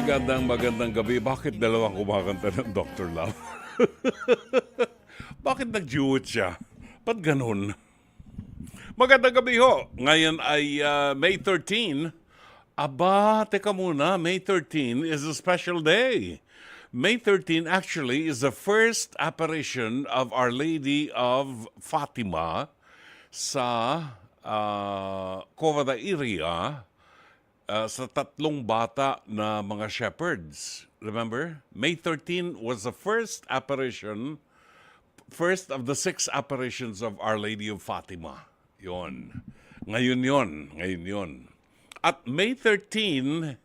Magandang gabi. Bakit dalawang kumakanta ng Dr. Love? Bakit nag-duet siya? Ba't ganun? Magandang gabi ho. Ngayon ay May 13. Aba, teka muna. May 13 is a special day. May 13 actually is the first apparition of Our Lady of Fatima sa Cova da Iria, sa tatlong bata na mga shepherds. Remember? May 13 was the first of the 6 apparitions of Our Lady of Fatima. Yon. Ngayon yon. At May 13,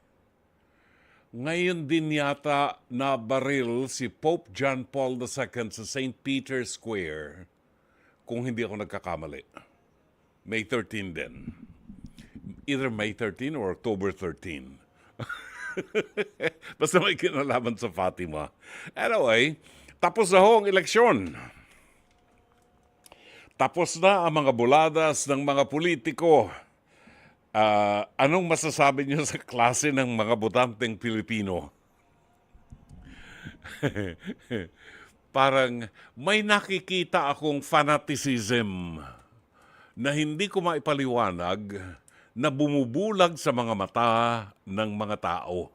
ngayon din yata nabaril si Pope John Paul II sa St. Peter's Square, kung hindi ako nagkakamali. May 13 din. Either May 13 or October 13. Basta may kinalaman sa Fatima. Anyway, tapos na ho ang eleksyon. Tapos na ang mga buladas ng mga politiko. Anong masasabi niyo sa klase ng mga botanteng Pilipino? Parang may nakikita akong fanaticism na hindi ko maipaliwanag, na bumubulag sa mga mata ng mga tao.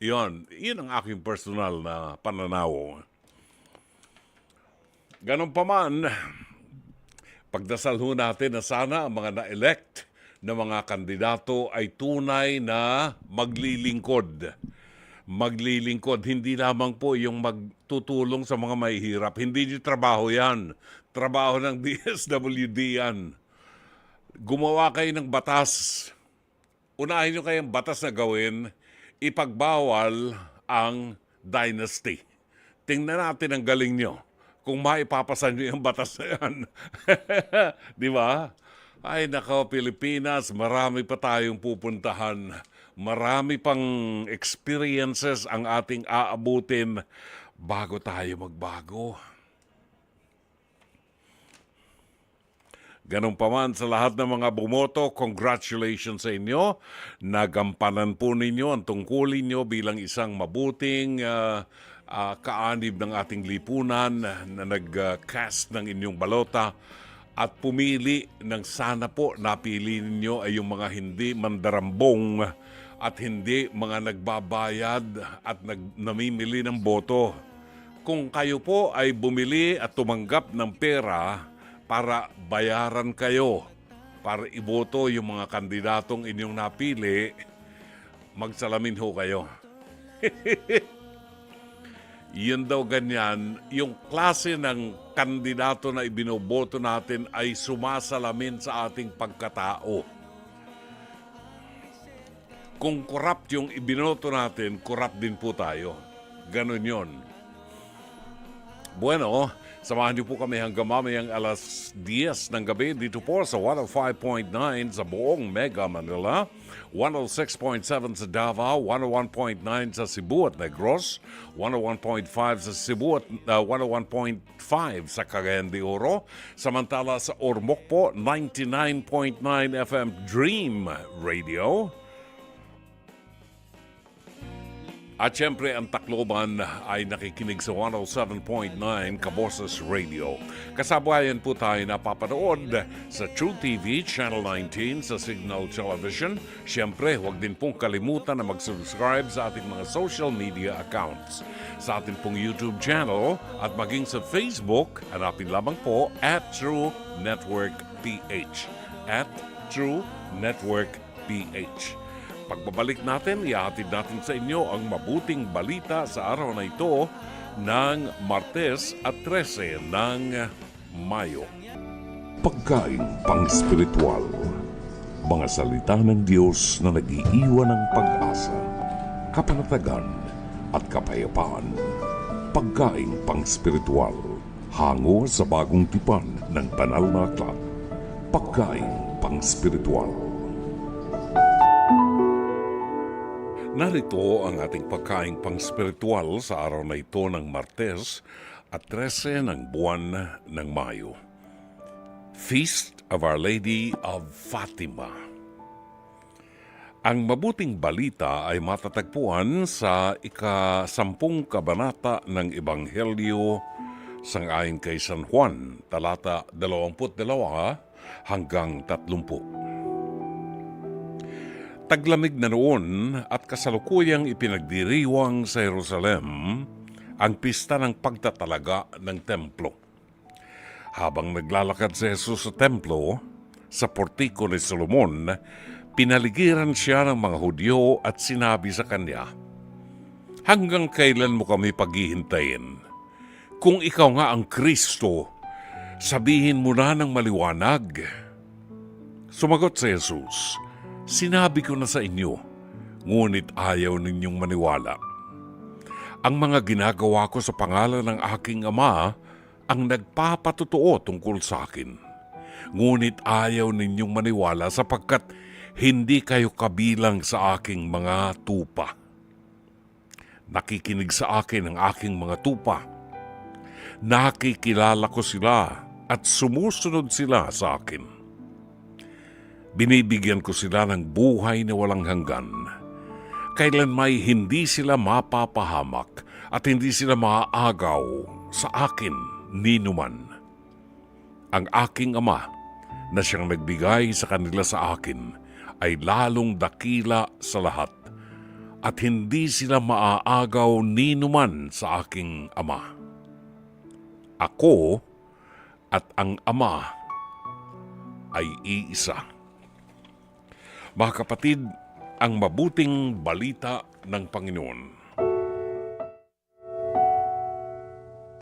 Yun ang aking personal na pananaw. Ganon pa man, pagdasal ho natin na sana ang mga na-elect na mga kandidato ay tunay na maglilingkod. Maglilingkod, hindi lamang po yung magtutulong sa mga mahihirap. Hindi yung trabaho yan. Trabaho ng DSWD yan. Gumawa kayo ng batas. Unahin nyo kayong batas na gawin, ipagbawal ang dynasty. Tingnan natin ang galing nyo kung maipapasan nyo yung batas na yan. Di ba? Ay nako, Pilipinas, marami pa tayong pupuntahan. Marami pang experiences ang ating aabutin bago tayo magbago. Ganun pa man sa lahat ng mga bumoto, congratulations sa inyo. Nagampanan po ninyo ang tungkulin nyo bilang isang mabuting kaanib ng ating lipunan na nag-cast ng inyong balota at pumili ng sana po napili ninyo ay yung mga hindi mandarambong at hindi mga nagbabayad at namimili ng boto. Kung kayo po ay bumili at tumanggap ng pera para bayaran kayo, para iboto yung mga kandidatong inyong napili, magsalamin ho kayo. Yun daw ganyan, yung klase ng kandidato na ibinoboto natin ay sumasalamin sa ating pagkatao. Kung corrupt yung ibinoto natin, corrupt din po tayo. Ganon yun. Bueno, samahan niyo po kami hanggang mamayang alas 10 ng gabi dito po sa 105.9 sa buong Mega Manila, 106.7 sa Davao, 101.9 sa Cebu at Negros, 101.5 sa Cebu at 101.5 sa Cagayan de Oro. Samantala sa Ormoc po, 99.9 FM Dream Radio. At syempre, ang Tacloban ay nakikinig sa 107.9 Kaboses Radio. Kasabayan po tayo napapanood sa True TV, Channel 19, sa Signal Television. Syempre, huwag din pong kalimutan na mag-subscribe sa ating mga social media accounts. Sa ating pong YouTube channel at maging sa Facebook, hanapin lamang po at True Network PH. At True Network PH. Pagbabalik natin, ihahatid natin sa inyo ang mabuting balita sa araw na ito ng Martes at 13 ng Mayo. Pagkain pang-spiritual. Mga salita ng Diyos na nag-iiwan ng pag-asa, kapanatagan at kapayapaan. Pagkain pang-spiritual. Hango sa bagong tipan ng banal na aklat. Pagkain pang-spiritual. Narito ang ating pagkaing pang-spiritual sa araw na ito ng Martes at 13 ng buwan ng Mayo. Feast of Our Lady of Fatima. Ang mabuting balita ay matatagpuan sa ika-10 kabanata ng Ebanghelyo sangayon kay San Juan, talata 22 hanggang 30. Taglamig na noon at kasalukuyang ipinagdiriwang sa Jerusalem ang pista ng pagtatalaga ng templo. Habang naglalakad si Jesus sa templo, sa portiko ni Solomon, pinaligiran siya ng mga Hudyo at sinabi sa kanya, "Hanggang kailan mo kami paghihintayin? Kung ikaw nga ang Kristo, sabihin mo na ng maliwanag." Sumagot si Jesus, "Sinabi ko na sa inyo, ngunit ayaw ninyong maniwala. Ang mga ginagawa ko sa pangalan ng aking Ama ang nagpapatotoo tungkol sa akin. Ngunit ayaw ninyong maniwala sapagkat hindi kayo kabilang sa aking mga tupa. Nakikinig sa akin ang aking mga tupa. Nakikilala ko sila at sumusunod sila sa akin. Binibigyan ko sila ng buhay na walang hanggan. Kailan may hindi sila mapapahamak at hindi sila maaagaw sa akin ninuman. Ang aking Ama na siyang nagbigay sa kanila sa akin ay lalong dakila sa lahat at hindi sila maaagaw ninuman sa aking Ama. Ako at ang Ama ay iisa." Mga kapatid, ang mabuting balita ng Panginoon.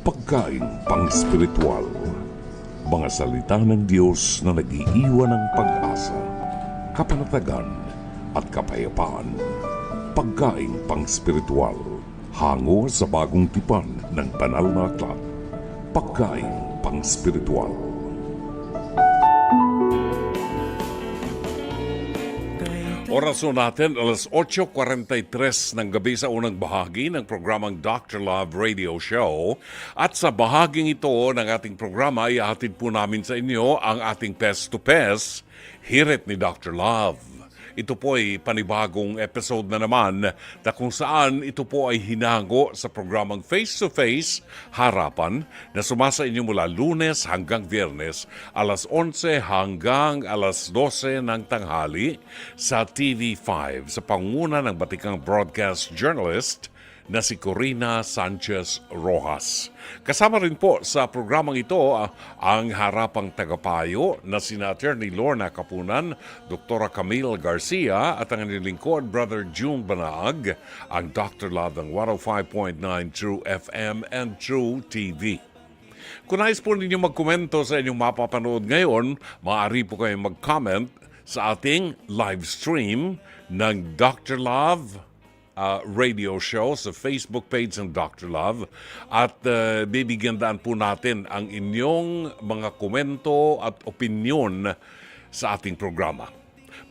Pagkaing pang-spiritual. Mga salita ng Diyos na nag-iiwan ng pag-asa, kapanatagan at kapayapaan. Pagkaing pang-spiritual. Hango sa bagong tipan ng banal na aklat. Pagkaing pang-spiritual. Orason natin, alas 8:43 ng gabi sa unang bahagi ng programang Dr. Love Radio Show. At sa bahaging ito ng ating programa, ihatid po namin sa inyo ang ating Pest to Pest, Hirit ni Dr. Love. Ito po ay panibagong episode na naman na kung saan ito po ay hinango sa programang Face to Face, Harapan, na sumasa inyo mula Lunes hanggang Biyernes, alas 11 hanggang alas 12 ng tanghali sa TV5 sa pangunguna ng batikang broadcast journalist na si Corina Sanchez Rojas. Kasama rin po sa programang ito ang harapang tagapayo na sina Attorney Lorna Kapunan, Dr. Camille Garcia at ang nilingkod Brother June Banaag, ang Dr. Love ng 105.9 True FM and True TV. Kung nais po ninyo magkomento sa inyong mapapanood ngayon, maaari po kayong mag-comment sa ating live stream ng Dr. Love radio show sa Facebook page ng Dr. Love at bibigyan daan po natin ang inyong mga komento at opinyon sa ating programa.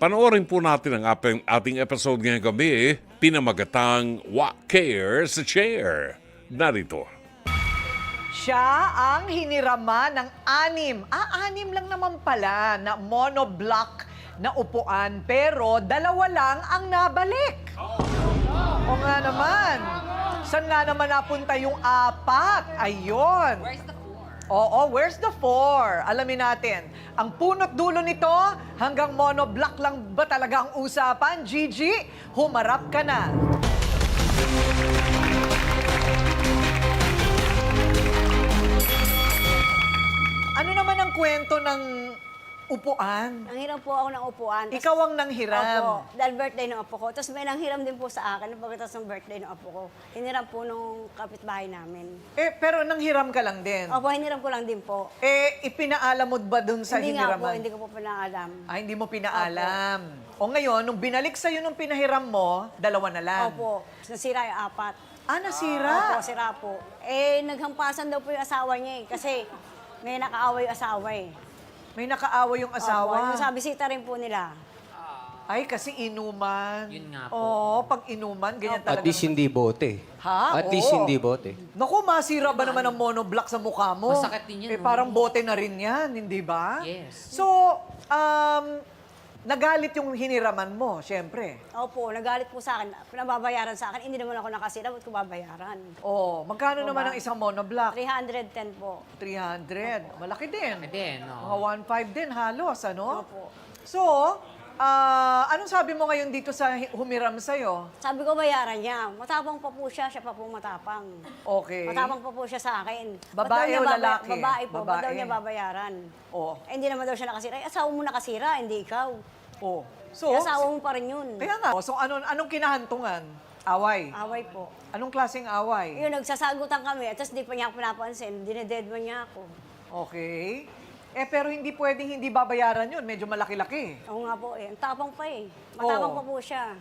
Panoorin po natin ang ating episode ngayong gabi, pinamagatang What Cares sa Chair. Narito. Siya ang hiniraman ng 6 lang naman pala na monoblock na upuan pero 2 lang ang nabalik. O nga naman. Saan nga naman napunta yung 4? Ayun. Where's the 4? Oo, where's the 4? Alamin natin. Ang punot dulo nito, hanggang monoblock lang ba talaga ang usapan? Gigi, humarap ka na. Ano naman ang kwento ng upuan? Nanghiram po ako ng upuan. Tas- Ikaw ang nanghiram. Opo, dahil birthday ng apo ko. Tapos may nanghiram din po sa akin pagkatapos ng birthday ng apo ko. Hiniram po nung kapitbahay namin. Pero nanghiram ka lang din. Opo, hiniram ko lang din po. Ipinaalam mo ba dun sa Hindi nga po, hiniraman? hindi ko po pinaalam. Hindi mo pinaalam. O ngayon, nung binalik sa'yo nung pinahiram mo, 2 na lang. Opo, nasira yung 4. Nasira. Opo, sira po. Naghampasan daw po yung asawa niya kasi may nakaaway yung asawa eh. May nakaaway yung Opo, asawa. yung sa bisita rin po nila. Ay, kasi inuman. Yun nga po. Oo, pag inuman, ganyan At talaga. least hindi bote. Ha? At least Oo. hindi bote. Naku, masira ba naman ang monoblock sa mukha mo? Masakit din yun, no? Parang bote na rin yan, hindi ba? Yes. So, nagalit yung hiniraman mo, syempre. Opo, nagalit po sa akin. Pinababayaran sa akin. Hindi naman ako nakasira. Ba't ko babayaran? Oh, magkano naman ang isang monoblock? 310 po. 300. Malaki din. Din, Mga 1.5 din halos, ano? Opo. So, anong sabi mo ngayon dito sa humiram sa'yo? Sabi ko bayaran niya. Matapang pa po siya. Siya pa po matapang. Okay. Matapang pa po siya sa akin. Ba't Babae daw niya o lalaki? Babae po. Ba't daw Babae. niya babayaran? Oh. Eh, hindi naman daw siya nakasira. Eh, asawa mo nakasira, hindi ikaw. Oh. So, Eh, asawa mo pa rin yun. kaya nga. So, anong kinahantungan? Away. Away po. Anong klaseng away? Yun, nagsasagutan kami. At tapos di pa niya ako pinapansin. Dinededman niya ako. Okay. Pero hindi pwedeng hindi babayaran yun. Medyo malaki-laki. Oo nga po eh. Ang tapang pa eh. Matapang Oo. pa po siya.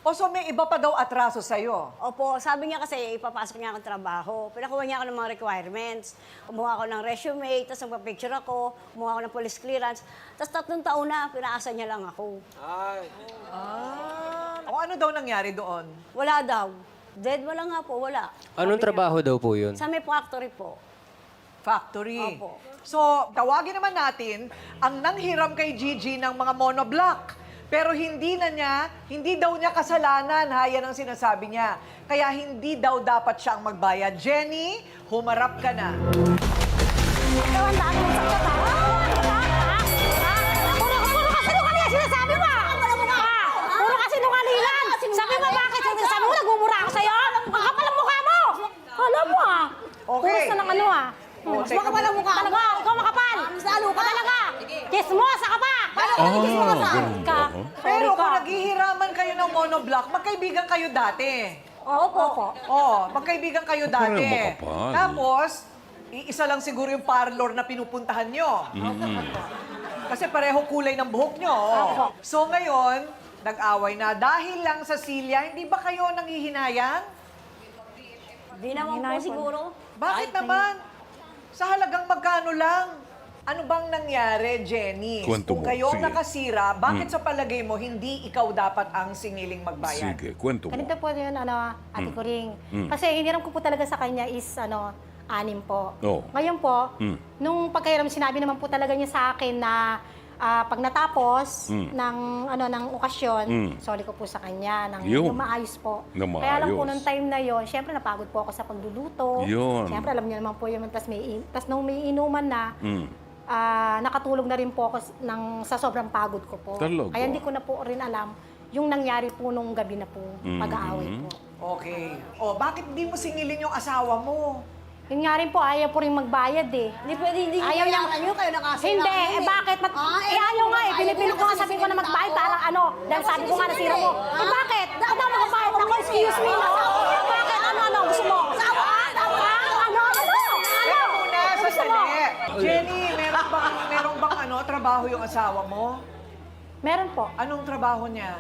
O so may iba pa daw atraso sa'yo. Opo, sabi niya kasi ipapasok niya ako ng trabaho. Pinakuha niya ako ng mga requirements. Kumuha ako ng resume, tapos nagpa-picture ako. Kumuha ako ng police clearance. Tapos 3 taon na, pinaasa niya lang ako. O ano daw nangyari doon? Wala daw. Dead wala nga po, wala. Anong trabaho daw po yun? Sa may factory po. Factory. Opo. So, tawagin naman natin ang nanghiram kay Gigi ng mga monoblock. Pero hindi daw niya kasalanan, ha? Yan ang sinasabi niya. Kaya hindi daw dapat siyang magbayad. Jenny, humarap ka na. Ikaw ang dami mong sakit, ha? Puro ka sinungaling ang sinasabi mo, ha? Puro ka sinungalingan. Sabi mo bakit? Sabi mo nagmumura ako sa'yo? Ang kapal ang mukha mo! Alam mo, ha? Okay. Puros na ng ano, ha? Oh, Mas teka makapal ang muna. mukha mo. Ikaw makapal. Lalo ka talaga. Chismosa ka pa. ganun ba? Pero kung naghihiraman kayo ng monoblock, magkaibigan kayo dati. Opo. Magkaibigan kayo dati. Parang makapal. Tapos, isa lang siguro yung parlor na pinupuntahan nyo. Kasi pareho kulay ng buhok nyo. So ngayon, nag-away na. Dahil lang sa silya, hindi ba kayo nanghihinayang? Di naman po siguro. Bakit naman? Sa halagang magkano lang? Ano bang nangyari, Jenny? Kwento Kung mo, kayo ang sige. nakasira, bakit sa palagay mo hindi ikaw dapat ang singiling magbayad? Sige, kwento mo. Ganito po yun, Ate Kuring. Kasi hiniram ko po talaga sa kanya is, 6 po. Oo. Ngayon po, nung pagkahiram, sinabi naman po talaga niya sa akin na pag natapos ng okasyon, sorry ko po sa kanya, Yun. ng maayos po. Na Kaya lang po maayos. nung time na yon, syempre napagod po ako sa pagluluto. Yun. Syempre alam niyo naman po yun, tas nung may inuman na, nakatulog na rin po ako sa sobrang pagod ko po. Talaga? Kaya hindi ko na po rin alam yung nangyari po nung gabi na po, pag-aaway po. Okay. O, bakit di mo singilin yung asawa mo? Yun nga rin po, ayaw po rin magbayad eh. Hindi pwede, hindi Ayaw niya. nyo kayo nakasira. Hindi, bakit? Ayaw nga eh. Pinipilit ko nga sabi ko na magbayad para dahil sabi ko nga nasira mo. Bakit? Ba't daw magbayad ako? Excuse me, no? Bakit? Ano? Gusto mo? Ano? Teka muna, sandali. Jenny, meron bang trabaho yung asawa mo? Meron po. Anong trabaho niya?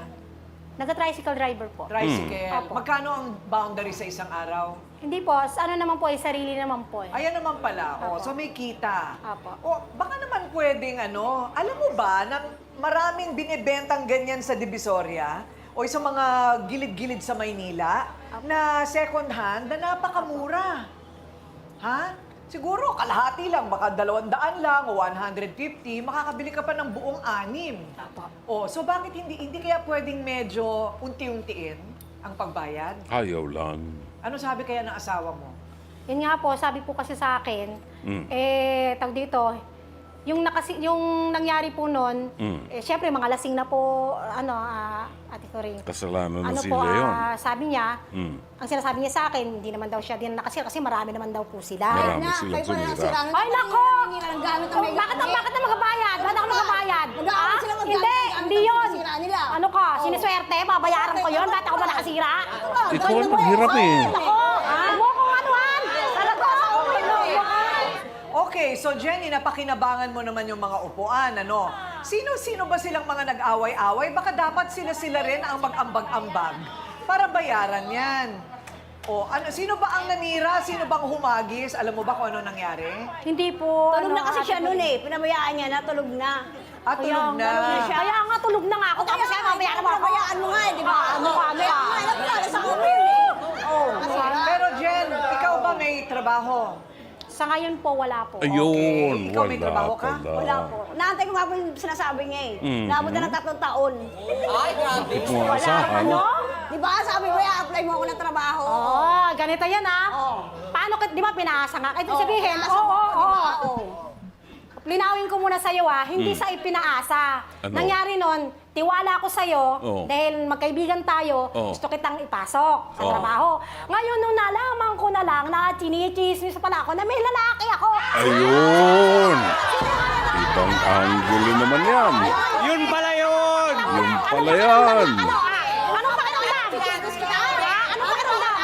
Nag-tricycle driver po. Tricycle. Opo. Magkano ang boundary sa isang araw? Hindi po. Naman po sarili naman po eh. Ayan naman pala. O, Apo. so may kita. Apo. O, baka naman pwedeng alam mo ba na maraming binibentang ganyan sa Divisoria o sa mga gilid-gilid sa Maynila na second hand na napakamura. Ha? Siguro kalahati lang, baka 200 lang o 150, makakabili ka pa ng buong 6. O, so bakit hindi kaya pwedeng medyo unti-untiin ang pagbayad? Ayaw lang. Ano sabi kaya ng asawa mo? Yun nga po, sabi po kasi sa akin, tawag dito, yung nangyari po noon, syempre mga lasing na po, Ate Coring. Kasalanan na Ano po, sila yun. sabi niya, ang sinasabi niya sa akin, hindi naman daw siya din nakasira kasi marami naman daw po sila. Marami silang sumira. Ay, nako! Bakit na magbabayad? Bakit ako magbabayad? Hindi yun. Ano ka, siniswerte, babayaran ko yun, bakit ako ba nakasira? Ikaw ang maghirap eh. Nako, mo kung anuhan. Talaga, Okay, so Jenny, napakinabangan mo naman yung mga upuan, ano? Sino-sino ba silang mga nag-away-away? Baka dapat sila rin ang mag-ambag-ambag para bayaran yan. O, sino ba ang nanira? Sino bang humagis? Alam mo ba kung ano nangyari? Hindi po. Tulog na kasi Ate siya Coring. noon eh. Pinabayaan niya na, tulog na. At tulog na. Kaya nga tulog na nga ako. Tapos kaya mabayaran mo ako. Pinabayaan mo nga eh, di ba? Ano ka? Sa kumo yun eh. Pero Jen, ikaw ba may trabaho? Sa ngayon po, wala po. Ayun, Ikaw may wala trabaho ka? pala. Wala po. Naantay ko nga po yung sinasabi niya eh. Naabot na ng 3 taon. Bakit mo asahan? Ano? Di ba sabi ko, apply mo ako ng trabaho. Oh, ganito yan ah. Oo. Paano, di ba pinaasa nga? Kahit Oo, sabihin, pinaasa oo, mo ako, oo. di ba? Oo. Linawin ko muna sa'yo ah, hindi sa ipinaasa. Ano? Nangyari nun, tiwala ako sa'yo, Oo. dahil magkaibigan tayo, Oo. gusto kitang ipasok sa Oo. trabaho. Ngayon, nung nalaman ko na lang na chinichismis pala ako na may lalaki ako. Ayun! Ibang angulo naman yan. Yun pala yun! Yun pala yan. Anong pakiramdam? Anong pakiramdam?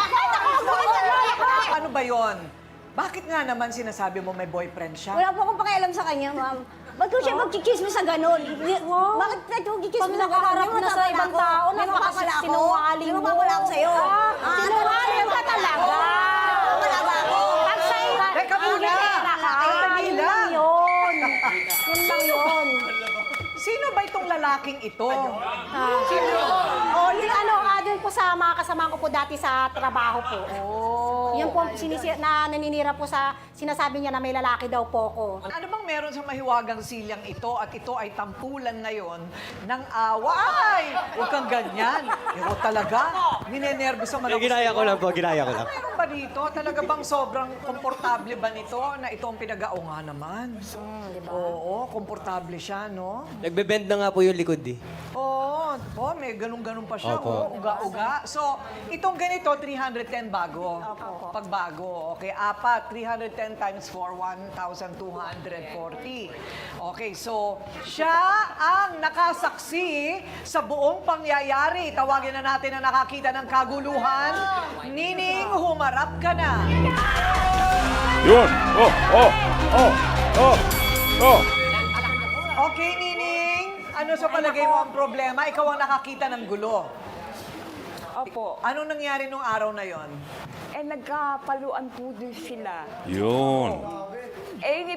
Ano ba yon? Bakit nga naman sinasabi mo may boyfriend siya? Wala po akong pakialam sa kanya, ma'am. Ba't ko siya magkikismis sa ganun? Bakit tayo magkikismis Pag sa ganun? nakaharap May na sa matapala ibang ako. tao, May mapapala ako. sinungaling May mo. mapapala ako sa'yo. Sinungaling ka talaga. Wala ba ako? Pag sa'yo, Teka muna! Ay, Ay, yun lang. lang yun. Yun lang yun. Sino ba itong lalaking ito? Oh, yun ano, doon po sa mga kasama ko po dati sa trabaho po. Oh. Yan po na naninira po sa sinasabi niya na may lalaki daw po ko. Ano bang meron sa mahiwagang silyang ito at ito ay tampulan ngayon ng away? Huwag kang ganyan. Ito talaga. Ninenervous naman ako. Ginaya ko sa'yo. lang po, ginaya ko lang. Meron ba dito? Talaga bang sobrang komportable ba nito na ito ang pinag-ao nga naman? Oo, komportable siya, no? Nagbe-bend na nga po yung likod eh. Oo, may ganun-ganun pa siya. Opo. Oo, uga-uga. So, itong ganito, 310 bago. Pagbago. Okay, apat. 310 times 4, 1,240. Okay, so, siya ang nakasaksi sa buong pangyayari. Tawagin na natin ang nakakita ng kaguluhan. Nining, humarap ka na. Yun! Oh! Oh! Oh! Oh! Oh! Okay, Nining. Ano sa palagay mo ang problema? Ikaw ang nakakita ng gulo. Opo. Anong nangyari nung araw na yon? Nagkapaluan po din sila. Yun!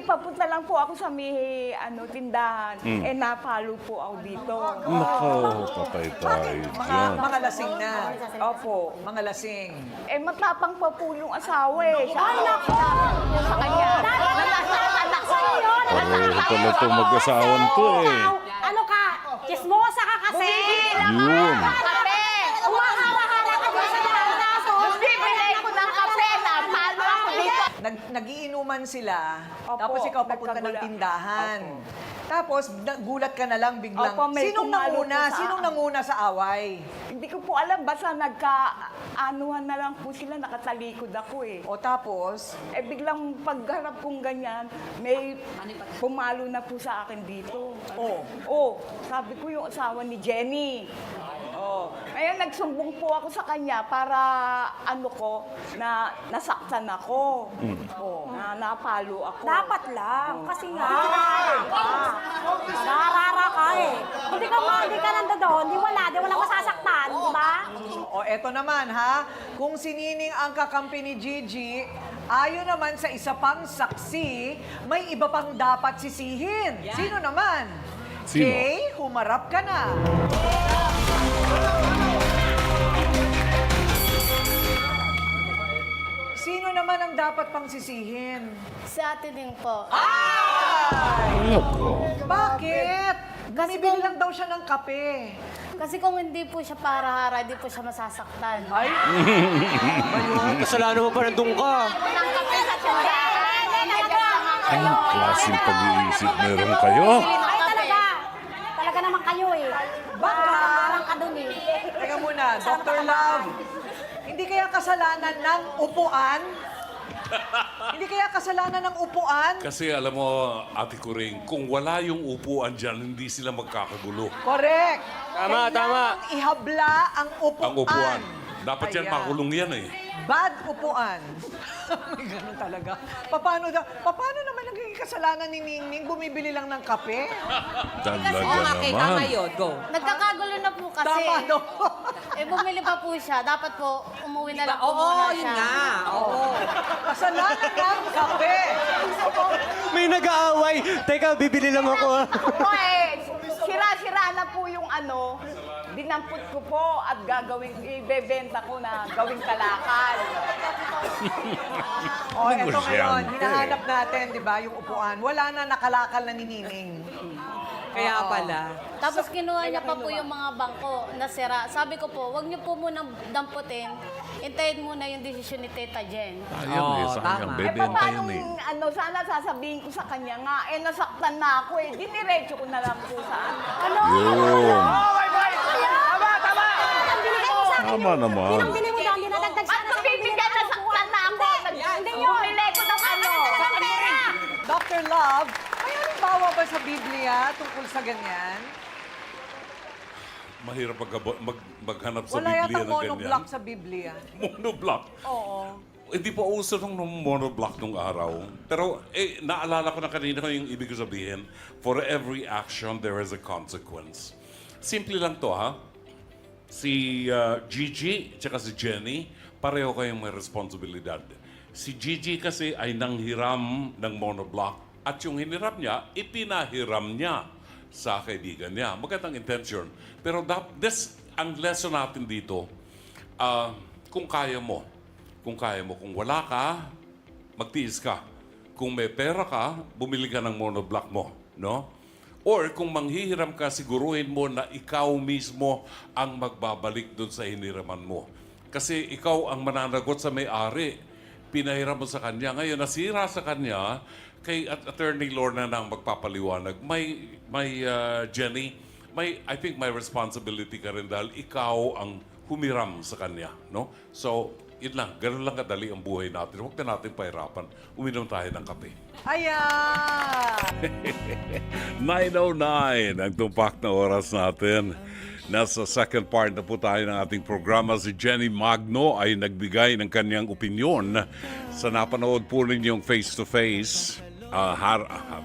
Papunta lang po ako sa may tindahan. Napalo po ako dito. Nako, patay tayo dyan. Mga lasing na. Opo. Mga lasing. Matapang pa po yung asawa eh. Ay, naku! Sa kanya. Anak sa'yo yun! Pareho pala itong mag-asawan to eh. Ano ka? Chismosa ka kasi! Yun! Umahara-hara ka doon sa daso! Bibili ko ng kape na palo ako dito. Nagiinuman sila, Opo, tapos ikaw papunta ng nagkagula. tindahan. Opo. Tapos gulat ka na lang biglang. Opo, may Sinong pumalo nanguna? po sa Sinong akin. nanguna sa away? Hindi ko po alam. Basta nagka-anuhan na lang po sila. Nakatalikod ako eh. O tapos, Biglang pagharap kong ganyan, may pumalo na po sa akin dito. Sabi ko yung asawa ni Jenny. Ngayon, nagsumbong po ako sa kanya para na nasaktan ako. Na napalo ako. Dapat lang, kasi nga, narara ka eh. Hindi ka nanda doon, di wala masasaktan, di ba? o eto naman ha, kung sinining ang kakampi ni Gigi, ayon naman sa isa pang saksi, may iba pang dapat sisihin. Sino naman? Sino? Kay, humarap ka na. Sino naman ang dapat pang sisihin? Sa atin din po. Nako. Bakit? Kasi Bumibili kung- lang daw siya ng kape. Kasi kung hindi po siya para-hara, hindi po siya masasaktan. Ay, Kasalanan mo pa nandun ka. Anong klaseng pag-iisip meron kayo? Ay talaga, talaga naman kayo eh. Baka. Parang ka dun eh. Teka muna, Dr. Love. Hindi kaya kasalanan ng upuan? Hindi kaya kasalanan ng upuan? Kasi alam mo, Ate Kuring, kung wala yung upuan dyan, hindi sila magkakagulo. Correct. Tama, tama. Kailangang ihabla ang upuan. Ang upuan. Dapat yan Ayan. makulong yan eh. Bad upuan. May ganun talaga. Paano naman naging kasalanan ni Ningning? Bumibili lang ng kape? Talaga Okay, tama naman. yun. Go. Nagkakagulo na po kasi. Tama no? Bumili pa po siya. Dapat po, umuwi na lang po Oo, muna yun siya. nga. Oo. Kasalanan ng kape. May nag-aaway. Teka, bibili lang ako ah. Sira-sira na po yung dinampot ko po at ibebenta ko na gawing kalakal. O, eto ngayon, Negosyante. hinahanap natin, di ba, yung upuan. Wala na nakalakal na ninining. Kaya Oo. pala. Tapos kinuha niya pa po yung mga bangko na sira. Sabi ko po, wag niyo po munang damputin. Hintayin muna yung desisyon ni Teta Jen. Sayang Oo, eh, sayang. tama. Bebentahin paano, eh. sana sasabihin ko sa kanya nga, nasaktan na ako eh. Diniretso ko na lang po sa ano. Yun. Ang binigay mo sa akin. Tama naman. Pinambili mo daw, dinadagdag Ba't sana sa mabibigyan na saktan na ako? Hindi yun. Bumili ko ng ano. Dr. Love, may halimbawa ba sa Biblia tungkol sa ganyan? Mahirap maghanap sa Wala Biblia yata ng ganyan. monoblock sa Biblia. Monoblock? Oo. Hindi pa uso nung monoblock nung araw. Pero naalala ko na kanina yung ibig ko sabihin, for every action, there is a consequence. Simple lang to, ha? Si Gigi tsaka si Jenny, pareho kayong may responsibilidad. Si Gigi kasi ay nanghiram ng monoblock at yung hiniram niya, ipinahiram niya sa kaibigan niya. Magandang intention. Pero ang lesson natin dito, kung kaya mo, kung wala ka, magtiis ka. Kung may pera ka, bumili ka ng monoblock mo, no? Or kung manghihiram ka, siguruhin mo na ikaw mismo ang magbabalik doon sa hiniraman mo. Kasi ikaw ang mananagot sa may-ari. Pinahiram mo sa kanya. Ngayon, nasira sa kanya, kay Attorney Lorna na ang magpapaliwanag. Jenny, I think may responsibility ka rin dahil ikaw ang humiram sa kanya, no? So, yun lang. Ganun lang kadali ang buhay natin. Huwag na natin pahirapan. Uminom tayo ng kape. Ayan! 9:09 ang tumpak na oras natin. Nasa second part na po tayo ng ating programa. Si Jenny Magno ay nagbigay ng kanyang opinyon sa napanood po ninyong face-to-face.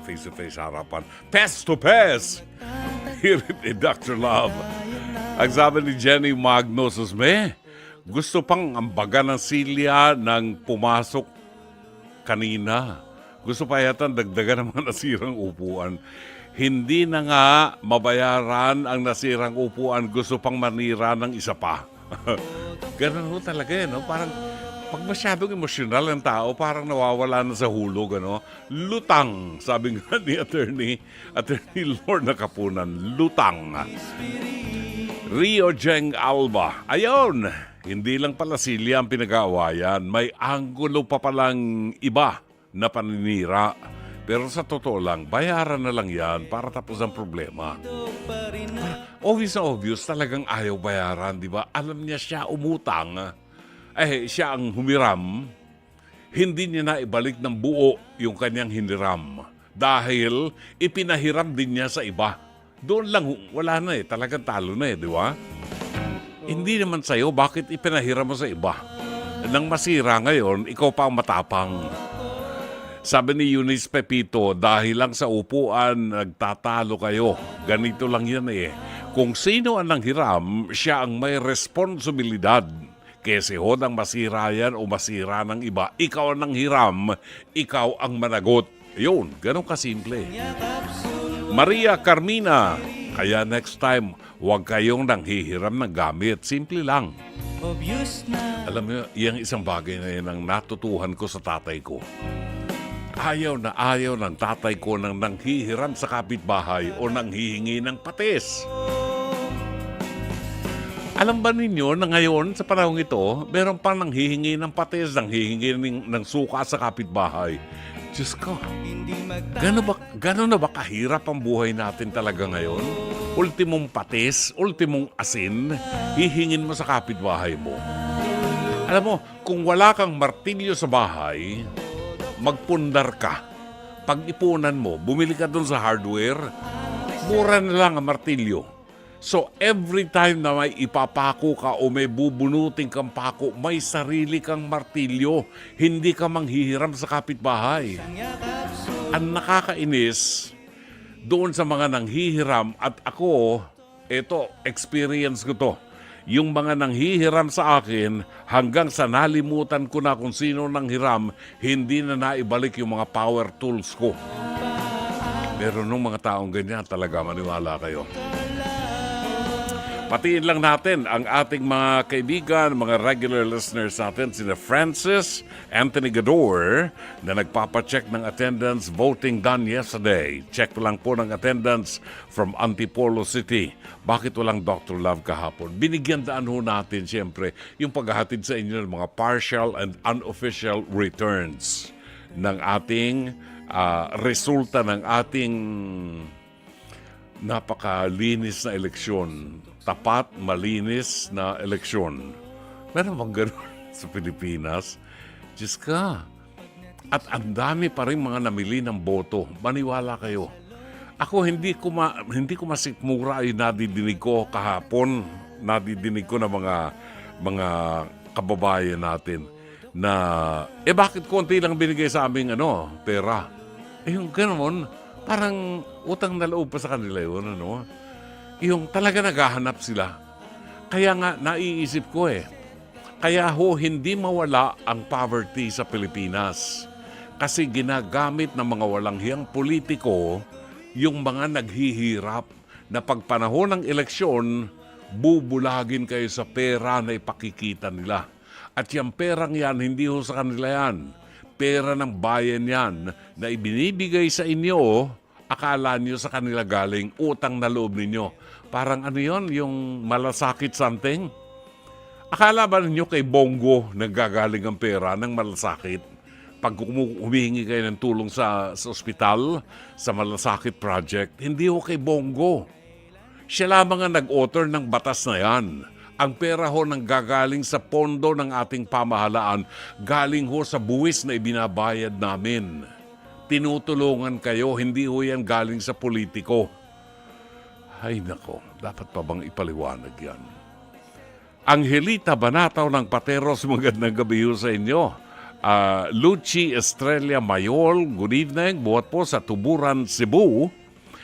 Face-to-face harapan. Pes-to-pes! Here in Dr. Love. Ang sabi ni Jenny Magno, Susme, gusto pang ambaga ng silya ng pumasok kanina. Gusto pa yata dagdagan ng mga nasirang upuan. Hindi na nga mabayaran ang nasirang upuan. Gusto pang manira ng isa pa. Ganun ho talaga eh, no? Parang pag masyadong emosyonal ang tao, parang nawawala na sa hulog, ano? Lutang, sabi nga ni Attorney Lorna Kapunan, lutang. Rio Jeng Alba, ayon, hindi lang pala silya ang pinag-aawayan, may anggulo pa palang iba na paninira. Pero sa totoo lang, bayaran na lang yan para tapos ang problema. Obvious na obvious, talagang ayaw bayaran, di ba? Alam niya siya umutang. Siya ang humiram. Hindi niya na ibalik ng buo yung kanyang hiniram. Dahil ipinahiram din niya sa iba. Doon lang, wala na talagang talo na di ba? Hindi naman sa'yo, bakit ipinahiram mo sa iba? Nang masira ngayon, ikaw pa ang matapang. Sabi ni Eunice Pepito, dahil lang sa upuan, nagtatalo kayo. Ganito lang yan Kung sino ang nanghiram, siya ang may responsibilidad. Kasi ho nang masira yan o masira ng iba, ikaw ang nanghiram, ikaw ang managot. Yun, ganun kasimple. Maria Carmina, kaya next time, huwag kayong nanghihiram ng gamit. Simple lang. Alam mo, yung isang bagay na yan ang natutuhan ko sa tatay ko. Ayaw na ayaw ng tatay ko nang nanghihiram sa kapitbahay o nanghihingi ng patis. Alam ba ninyo na ngayon sa panahong ito, meron pang nanghihingi ng patis, nanghihingi ng suka sa kapitbahay. Diyos ko, gano'n na ba kahirap ang buhay natin talaga ngayon? Ultimong patis, ultimong asin, hihingin mo sa kapitbahay mo. Alam mo, kung wala kang martilyo sa bahay, magpundar ka. Pag-ipunan mo, bumili ka dun sa hardware, mura na lang ang martilyo. So, every time na may ipapako ka o may bubunutin kang pako, may sarili kang martilyo. Hindi ka manghihiram sa kapitbahay. Ang nakakainis, doon sa mga nanghihiram, at ako, experience ko to. Yung mga nanghihiram sa akin, hanggang sa nalimutan ko na kung sino nanghiram, hindi na naibalik yung mga power tools ko. Pero nung mga taong ganyan, talaga maniwala kayo. Patiin lang natin ang ating mga kaibigan, mga regular listeners natin, sina Francis Anthony Gador na nagpapacheck ng attendance, voting done yesterday. Check lang po ng attendance from Antipolo City. Bakit walang Dr. Love kahapon? Binigyan daan ho natin siyempre yung paghahatid sa inyo ng mga partial and unofficial returns ng ating resulta ng ating napakalinis na eleksyon. Tapat, malinis na eleksyon. Meron bang gano'n sa Pilipinas? Diyos ka. At ang dami pa rin mga namili ng boto. Maniwala kayo. Ako hindi ko masikmura yung nadidinig ko kahapon. Nadidinig ko ng mga kababayan natin na bakit konti lang binigay sa aming pera? Yung gano'n, parang utang na loob pa sa kanila yun, Yung talaga naghahanap sila. Kaya nga, naiisip ko kaya hindi mawala ang poverty sa Pilipinas. Kasi ginagamit ng mga walang hiyang politiko yung mga naghihirap na pagpanahon ng eleksyon, bubulagin kayo sa pera na ipakikita nila. At yung perang yan, hindi ho sa kanila yan. Pera ng bayan yan na ibinibigay sa inyo, akala nyo sa kanila galing, utang na loob ninyo. Parang yung malasakit something? Akala ba ninyo kay Bongo naggagaling ang pera ng malasakit? Pag humihingi kayo ng tulong sa ospital, sa malasakit project, hindi ho kay Bongo. Siya lamang ang nag-author ng batas na yan. Ang pera ho nang gagaling sa pondo ng ating pamahalaan, galing ho sa buwis na ibinabayad namin. Tinutulungan kayo, hindi ho yan galing sa politiko. Ay nako, dapat pa bang ipaliwanag yan? Angelita Banataw ng Pateros, magandang gabi ho sa inyo. Lucy Estrella Mayol, good evening. Buhat po sa Tuburan, Cebu.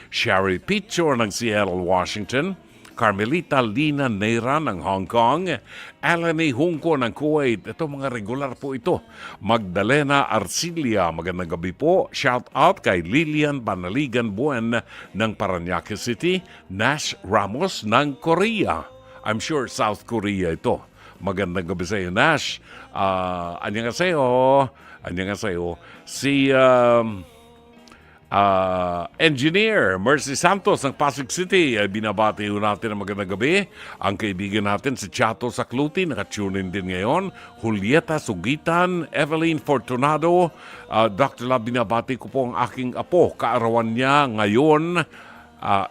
Sherry Picture ng Seattle, Washington. Carmelita Lina Neira ng Hong Kong, Eleni Hungko ng Kuwait. Ito mga regular po ito. Magdalena Arcilia, magandang gabi po. Shout out kay Lilian Panaligan Buen ng Parañaque City. Nash Ramos ng Korea. I'm sure South Korea ito. Magandang gabi sa iyo, Nash. Annyeonghaseyo. Annyeonghaseyo. Si Engineer Mercy Santos ng Pasig City, binabati ho natin ang magandang gabi. Ang kaibigan natin si Chato Sakluti, nakatune in din ngayon. Julieta Sugitan, Evelyn Fortunado. Dr. Love, binabati ko po ang aking apo. Kaarawan niya ngayon,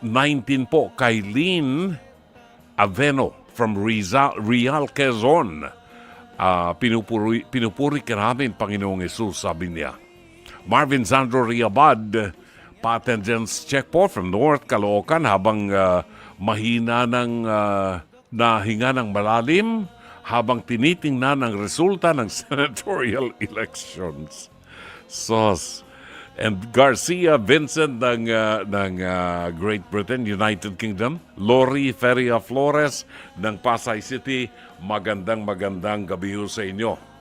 19 po. Kailin Aveno from Real Quezon. Pinupuri ka namin, Panginoong Yesus, sabi niya. Marvin Sandro Riabad, pa-attendance check po from North Caloocan habang mahina ng nahinga ng malalim habang tinitingnan ang resulta ng senatorial elections. SOS. And Garcia Vincent ng Great Britain, United Kingdom. Lori Feria Flores ng Pasay City, magandang gabi ho sa inyo.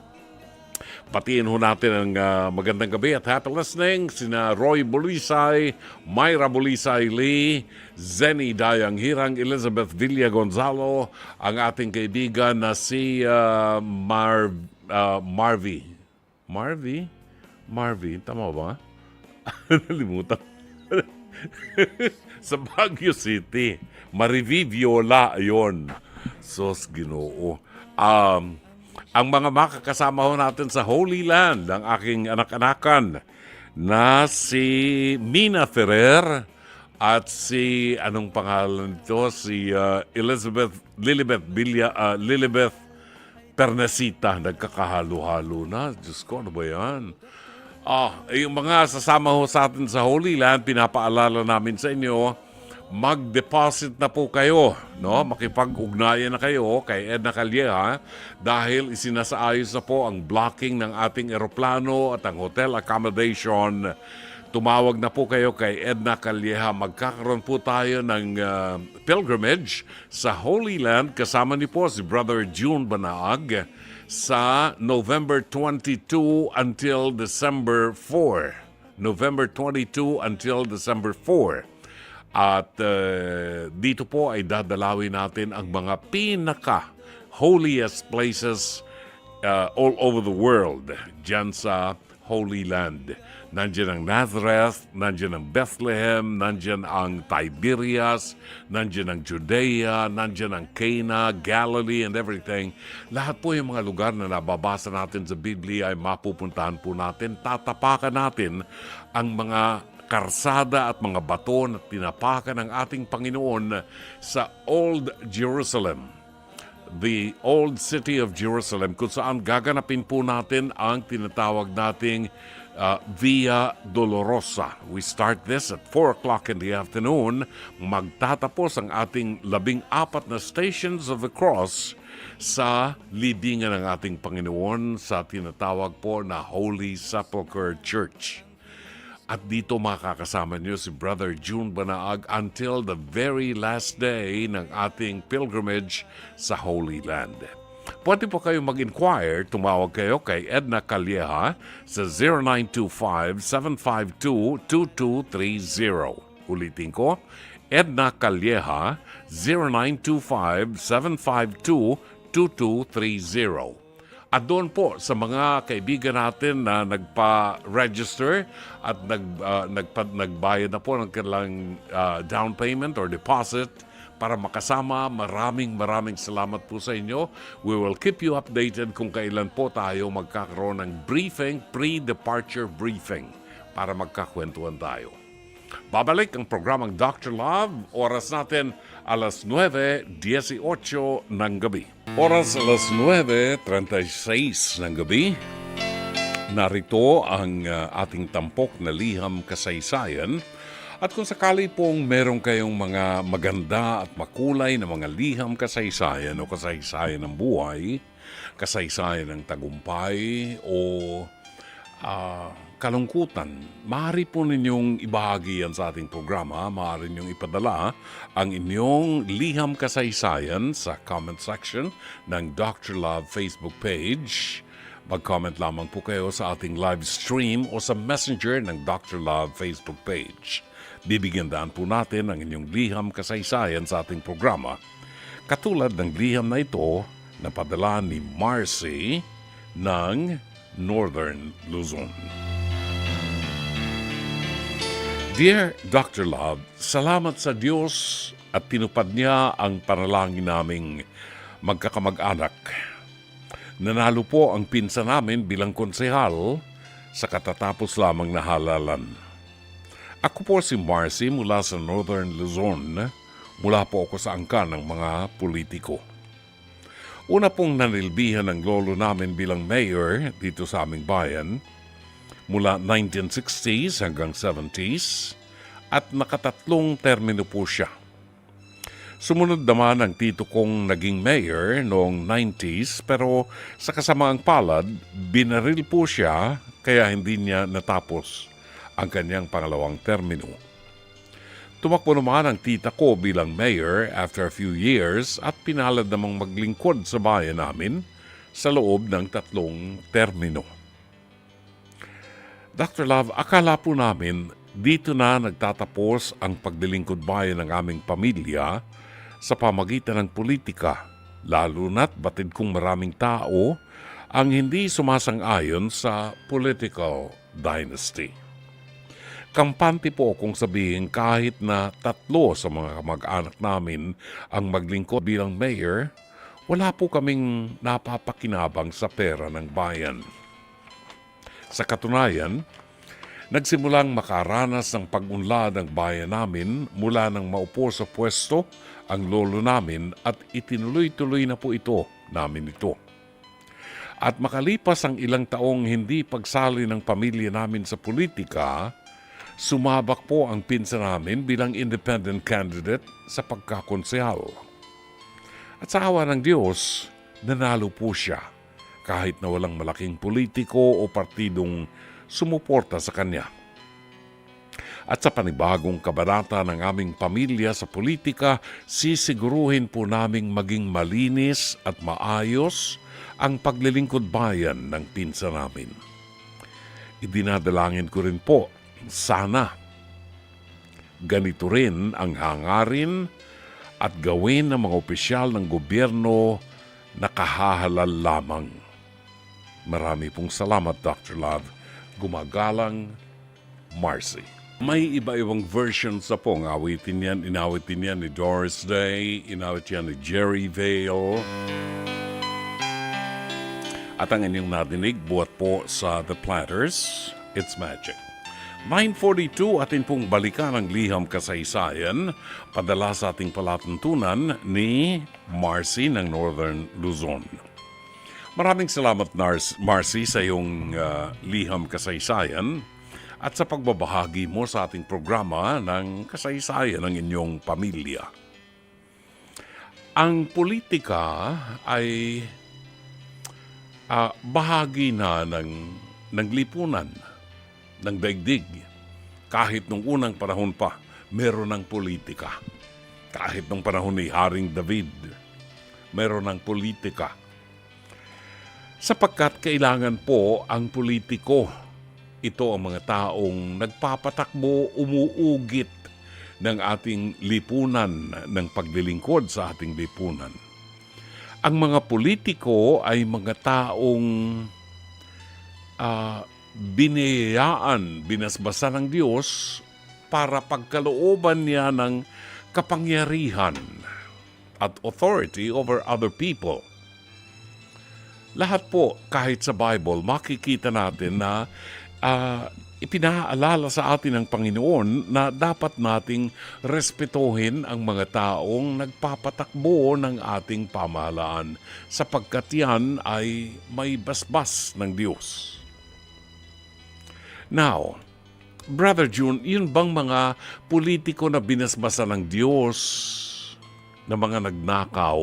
Patiin ho natin ang magandang gabi at happy listening sina Roy Bulisay, Myra Bulisay Lee, Zenny Dayang Hirang, Elizabeth Villa Gonzalo, ang ating kaibigan na si Marvy, tama ba? Nalimutan. Sa Baguio City, Marivi Viola, yon. Sos Ginoo. Ang mga makakasama ho natin sa Holy Land, ang aking anak-anakan na si Mina Ferrer at si, anong pangalan nito? Si Lilibeth Pernesita, nagkakahalo-halo na. Diyos ko, ano ba yan? Yung mga sasama ho sa atin sa Holy Land, pinapaalala namin sa inyo, mag-deposit na po kayo, no? Makipag-ugnayan na kayo kay Edna Calleja dahil isinasaayos na po ang blocking ng ating eroplano at ang hotel accommodation. Tumawag na po kayo kay Edna Calleja. Magkakaroon po tayo ng pilgrimage sa Holy Land kasama ni po si Brother June Banaag sa November 22 until December 4. November 22 until December 4. At dito po ay dadalawin natin ang mga holiest places all over the world dyan sa Holy Land. Nandiyan ang Nazareth, nandiyan ang Bethlehem, nandiyan ang Tiberias, nandiyan ang Judea, nandiyan ang Cana, Galilee, and everything. Lahat po yung mga lugar na nababasa natin sa Biblia ay mapupuntahan po natin. Tatapakan natin ang mga karsada at mga bato na tinapakan ng ating Panginoon sa Old Jerusalem, the Old City of Jerusalem, kung saan gaganapin po natin ang tinatawag nating Via Dolorosa. We start this at 4 o'clock in the afternoon. Magtatapos ang ating 14 na Stations of the Cross sa libingan ng ating Panginoon sa tinatawag po na Holy Sepulchre Church. At dito makakasama niyo si Brother June Banaag until the very last day ng ating pilgrimage sa Holy Land. Pwede po kayo mag-inquire, tumawag kayo kay Edna Calleja sa 0925-752-2230. Ulitin ko, Edna Calleja, 0925-752-2230. At doon po sa mga kaibigan natin na nagpa-register at nagbayad na po ng kanilang down payment or deposit para makasama, maraming salamat po sa inyo. We will keep you updated kung kailan po tayo magkakaroon ng briefing, pre-departure briefing para magkakwentuhan tayo. Babalik ang programang Dr. Love. Oras natin alas 9:18 ng gabi. Oras alas 9:36 ng gabi. Narito ang ating tampok na liham kasaysayan. At kung sakali pong meron kayong mga maganda at makulay na mga liham kasaysayan o kasaysayan ng buhay, kasaysayan ng tagumpay o kalungkutan, maaari po ninyong ibahagi yan sa ating programa. Maaari ninyong ipadala ang inyong liham kasaysayan sa comment section ng Dr. Love Facebook page. Mag-comment lamang po kayo sa ating live stream o sa messenger ng Dr. Love Facebook page. Bibigyan daan po natin ang inyong liham kasaysayan sa ating programa. Katulad ng liham na ito na padala ni Marcy ng Northern Luzon. Dear Dr. Love, salamat sa Diyos at tinupad niya ang panalangin naming magkakamag-anak. Nanalo po ang pinsan namin bilang konsehal sa katatapos lamang na halalan. Ako po si Marcy mula sa Northern Luzon. Mula po ako sa angkan ng mga politiko. Una pong nanilbihan ng lolo namin bilang mayor dito sa aming bayan mula 1960s hanggang 70s at nakatatlong termino po siya. Sumunod naman ang tito kong naging mayor noong 90s pero sa kasamaang palad, binaril po siya kaya hindi niya natapos ang kanyang pangalawang termino. Tumakbo naman ang tita ko bilang mayor after a few years at pinalad namang maglingkod sa bayan namin sa loob ng 3 termino. Dr. Love, akala po namin dito na nagtatapos ang paglilingkod bayan ng aming pamilya sa pamagitan ng politika, lalo na't batid kong maraming tao ang hindi sumasang-ayon sa political dynasty. Kampante po kung sabihin kahit na 3 sa mga kamag-anak namin ang maglingkod bilang mayor, wala po kaming napapakinabang sa pera ng bayan. Sa katunayan, nagsimulang makaranas ng pag-unlad ang bayan namin mula nang maupo sa pwesto ang lolo namin at itinuloy-tuloy na po namin ito. At makalipas ang ilang taong hindi pagsali ng pamilya namin sa politika, sumabak po ang pinsan namin bilang independent candidate sa pagkakonsehal. At sa awa ng Diyos, nanalo po siya kahit na walang malaking politiko o partidong sumuporta sa kanya. At sa panibagong kabanata ng aming pamilya sa politika, sisiguruhin po naming maging malinis at maayos ang paglilingkod bayan ng pinsan namin. Idinadalangin ko rin po, sana ganito rin ang hangarin at gawin ng mga opisyal ng gobyerno na kahahalal lamang. Marami pong salamat, Dr. Love. Gumagalang, Marcy. May iba-ibang versions na pong awitin yan. Inawitin yan ni Doris Day, inawit yan ni Jerry Vale. At ang inyong nadinig, buhat po sa The Platters, It's Magic. 9:42, atin pong balikan ang liham kasaysayan, padala sa ating palatuntunan ni Marcy ng Northern Luzon. Maraming salamat, Marcy, sa iyong liham kasaysayan at sa pagbabahagi mo sa ating programa ng kasaysayan ng inyong pamilya. Ang politika ay bahagi na ng lipunan, ng daigdig. Kahit nung unang panahon pa, meron ng politika. Kahit nung panahon ni Haring David, meron ng politika. Sapagkat kailangan po ang politiko. Ito ang mga taong nagpapatakbo, umuugit ng ating lipunan, ng paglilingkod sa ating lipunan. Ang mga politiko ay mga taong biniyayaan, binasbasan ng Diyos para pagkalooban niya ng kapangyarihan at authority over other people. Lahat po, kahit sa Bible, makikita natin na ipinaalala sa atin ng Panginoon na dapat nating respetuhin ang mga taong nagpapatakbo ng ating pamahalaan sapagkat yan ay may basbas ng Diyos. Now, Brother June, yun bang mga politiko na binasbasan ng Diyos na mga nagnakaw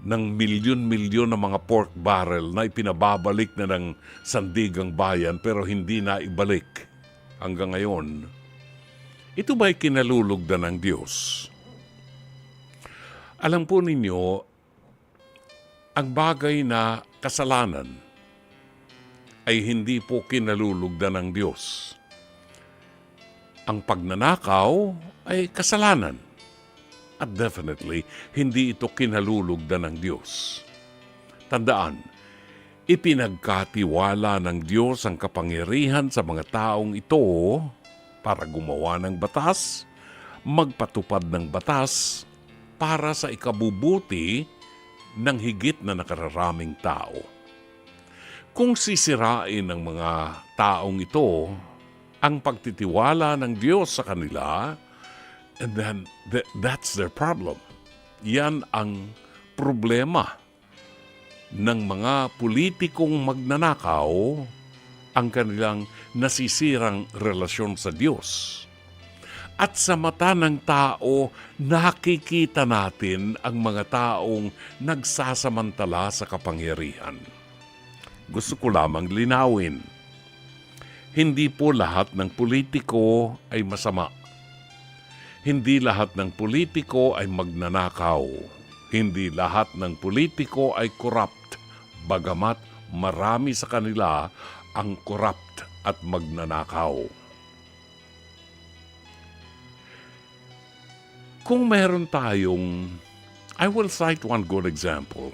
ng milyon-milyon na mga pork barrel na ipinababalik na ng sandigang bayan pero hindi na ibalik hanggang ngayon, ito ba'y kinalulugdan ng Diyos? Alam po ninyo, ang bagay na kasalanan ay hindi po kinalulugdan ng Diyos. Ang pagnanakaw ay kasalanan. At definitely, hindi ito kinalulugdan ng Diyos. Tandaan, ipinagkatiwala ng Diyos ang kapangyarihan sa mga taong ito para gumawa ng batas, magpatupad ng batas para sa ikabubuti ng higit na nakararaming tao. Kung sisirain ng mga taong ito ang pagtitiwala ng Diyos sa kanila, and then that's their problem. Yan ang problema ng mga politikong magnanakaw, ang kanilang nasisirang relasyon sa Diyos. At sa mata ng tao, nakikita natin ang mga taong nagsasamantala sa kapangyarihan. Gusto ko lamang linawin, hindi po lahat ng politiko ay masama. Hindi lahat ng politiko ay magnanakaw. Hindi lahat ng politiko ay corrupt. Bagamat marami sa kanila ang corrupt at magnanakaw. Kung meron tayong, I will cite one good example.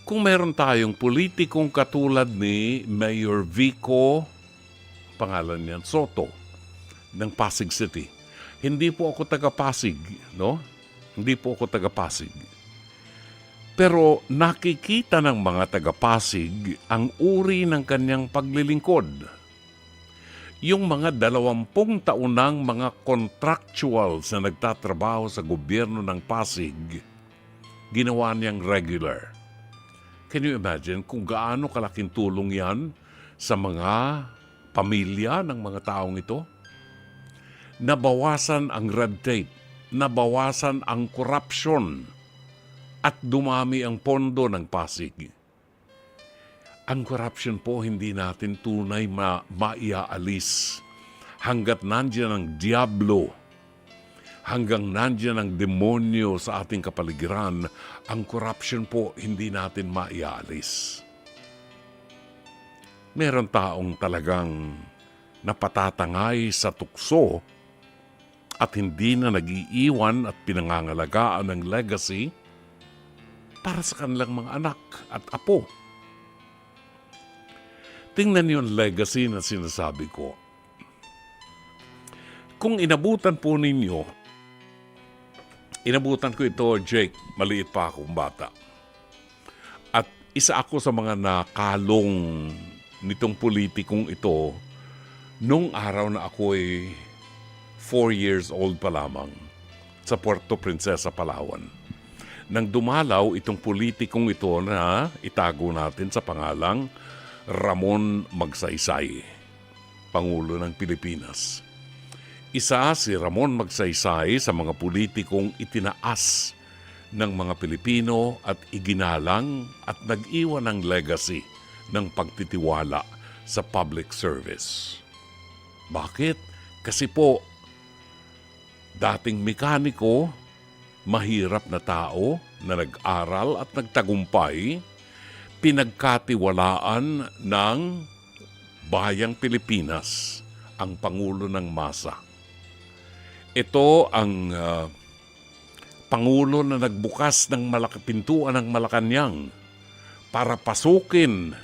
Kung meron tayong politikong katulad ni Mayor Vico, pangalan niyan, Soto, ng Pasig City. Hindi po ako taga-Pasig, no? Hindi po ako taga-Pasig. Pero nakikita ng mga taga-Pasig ang uri ng kanyang paglilingkod. Yung mga 20 taonang mga contractuals na nagtatrabaho sa gobyerno ng Pasig, ginawa niyang regular. Can you imagine kung gaano kalaking tulong yan sa mga pamilya ng mga taong ito? Nabawasan ang red tape, nabawasan ang corruption, at dumami ang pondo ng Pasig. Ang corruption po hindi natin tunay maiaalis hanggat nandiyan ang diablo, hanggang nandiyan ang demonyo sa ating kapaligiran, ang corruption po hindi natin maiaalis. Meron taong talagang na patatangay sa tukso at hindi na nag-iiwan at pinangangalagaan ng legacy para sa kanilang mga anak at apo. Tingnan yung legacy na sinasabi ko. Kung inabutan po ninyo, inabutan ko ito, Jake, maliit pa akong bata. At isa ako sa mga nakalong nitong politikong ito nung araw na ako'y 4 years old pa lamang sa Puerto Princesa, Palawan. Nang dumalaw itong politikong ito na itago natin sa pangalang Ramon Magsaysay, Pangulo ng Pilipinas. Isa si Ramon Magsaysay sa mga politikong itinaas ng mga Pilipino at iginalang at nag-iwan ng legacy ng pagtitiwala sa public service. Bakit? Kasi po, dating mekaniko, mahirap na tao na nag-aral at nagtagumpay, pinagkatiwalaan ng bayang Pilipinas ang Pangulo ng Masa. Ito ang Pangulo na nagbukas ng pintuan ng Malacanang para pasukin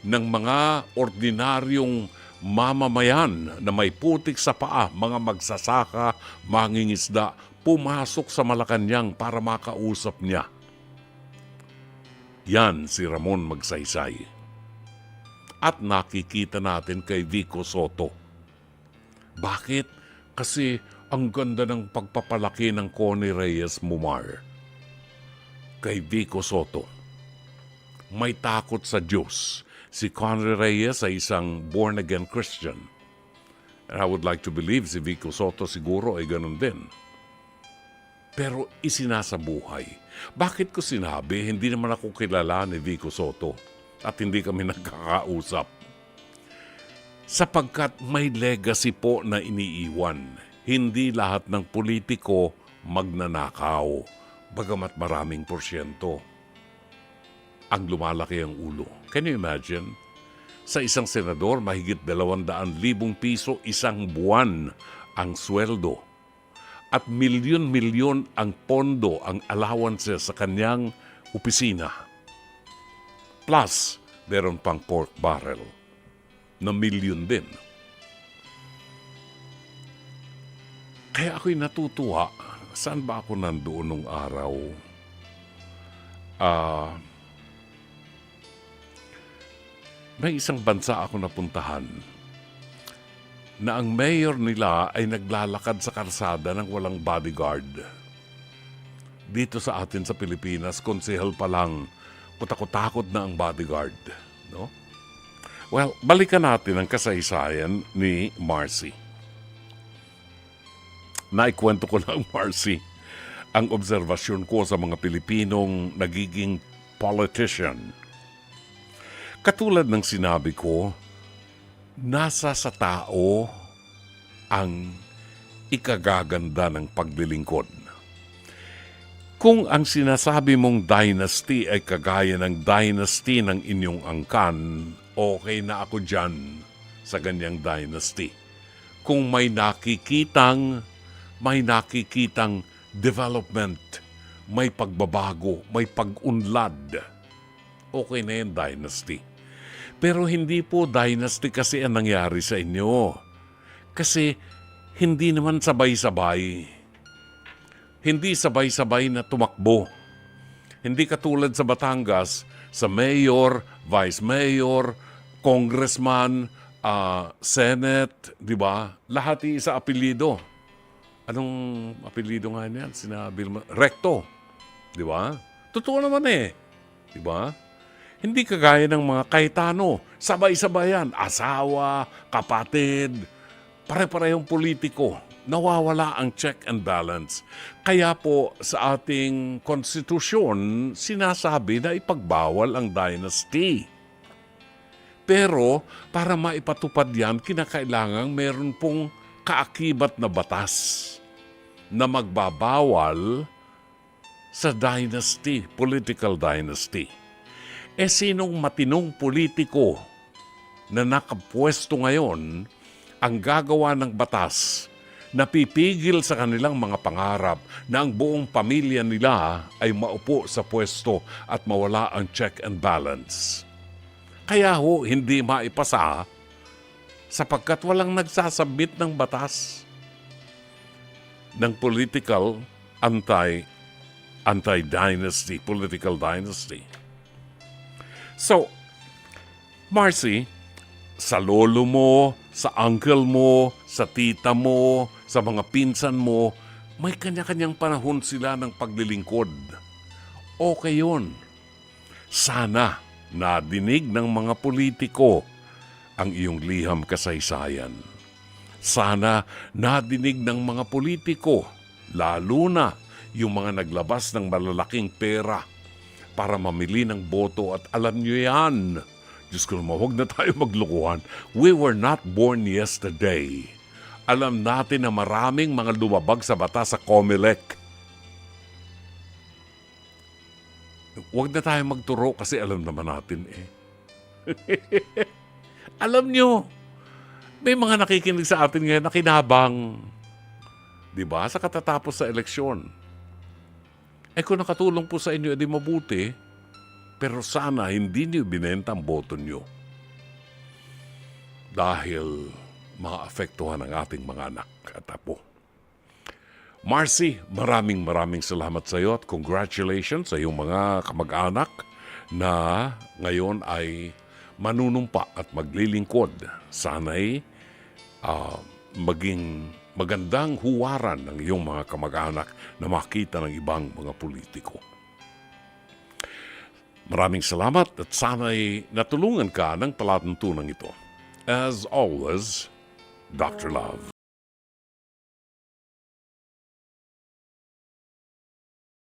ng mga ordinaryong mamamayan na may putik sa paa, mga magsasaka, mangingisda, pumasok sa Malacanang para makausap niya. Yan si Ramon Magsaysay. At nakikita natin kay Vico Soto. Bakit? Kasi ang ganda ng pagpapalaki ng Connie Reyes Mumar. Kay Vico Soto. May takot sa Diyos. Si Connie Reyes ay isang born-again Christian. And I would like to believe si Vico Soto siguro ay ganun din. Pero isinasabuhay. Bakit ko sinabi, hindi naman ako kilala ni Vico Soto at hindi kami nagkakausap. Sapagkat may legacy po na iniiwan. Hindi lahat ng politiko magnanakaw, bagamat maraming porsyento. Ang lumalaki ang ulo. Can you imagine? Sa isang senador, mahigit 200,000 piso isang buwan ang sweldo. At milyon-milyon ang pondo, ang allowances sa kanyang opisina. Plus, meron pang pork barrel na milyon din. Kaya ako'y natutuwa. Saan ba ako nandoon nung araw? May isang bansa ako napuntahan na ang mayor nila ay naglalakad sa kalsada ng walang bodyguard. Dito sa atin sa Pilipinas, konsehal pa lang, kutakot-takot na ang bodyguard. No? Well, balikan natin ang kasaysayan ni Marcy. Naikwento ko lang, Marcy, ang obserbasyon ko sa mga Pilipinong nagiging politician. Katulad ng sinabi ko, nasa sa tao ang ikagaganda ng paglilingkod. Kung ang sinasabi mong dynasty ay kagaya ng dynasty ng inyong angkan, okay na ako dyan sa ganyang dynasty. Kung may nakikitang development, may pagbabago, may pag-unlad, okay na yan dynasty. Pero hindi po dynasty kasi ang nangyari sa inyo. Kasi hindi naman sabay-sabay. Hindi sabay-sabay na tumakbo. Hindi katulad sa Batangas, sa mayor, vice mayor, congressman, senate, di ba? Lahat isa apelyido. Anong apelyido nga niyan? Sinabi mo, recto. Di ba? Totoo naman eh. Di ba? Hindi kagaya ng mga Cayetano. Sabay-sabayan. Asawa, kapatid, pare-parehong politiko. Nawawala ang check and balance. Kaya po sa ating konstitusyon, sinasabi na ipagbawal ang dynasty. Pero para maipatupad yan, kinakailangan meron pong kaakibat na batas na magbabawal sa dynasty, political dynasty. Sinong matinong politiko na nakapwesto ngayon ang gagawa ng batas na pipigil sa kanilang mga pangarap na ang buong pamilya nila ay maupo sa pwesto at mawala ang check and balance. Kaya ho, hindi maipasa sapagkat walang nagsasabit ng batas ng anti-dynasty, political dynasty. So, Marcy, sa lolo mo, sa uncle mo, sa tita mo, sa mga pinsan mo, may kanya-kanyang panahon sila ng paglilingkod. Okay yun. Sana nadinig ng mga politiko ang iyong liham kasaysayan. Sana nadinig ng mga politiko, lalo na yung mga naglabas ng malalaking pera para mamili ng boto at alam nyo yan. Diyos ko naman, huwag na tayo maglukuhan. We were not born yesterday. Alam natin na maraming mga lumabag sa batas sa COMELEC. Huwag na tayo magturo kasi alam naman natin eh. Alam nyo, may mga nakikinig sa atin ngayon na kinabang. Diba? Sa katatapos sa eleksyon. Eh kung nakatulong po sa inyo, edi mabuti. Pero sana hindi niyo binenta ang boto niyo. Dahil maapektuhan ang ating mga anak at apo. Marcy, maraming salamat sa iyo at congratulations sa iyong mga kamag-anak na ngayon ay manunumpa at maglilingkod. Sana'y maging magandang huwaran ng iyong mga kamag-anak na makita ng ibang mga politiko. Maraming salamat at sana'y natulungan ka ng palatuntunan ito. As always, Dr. Love.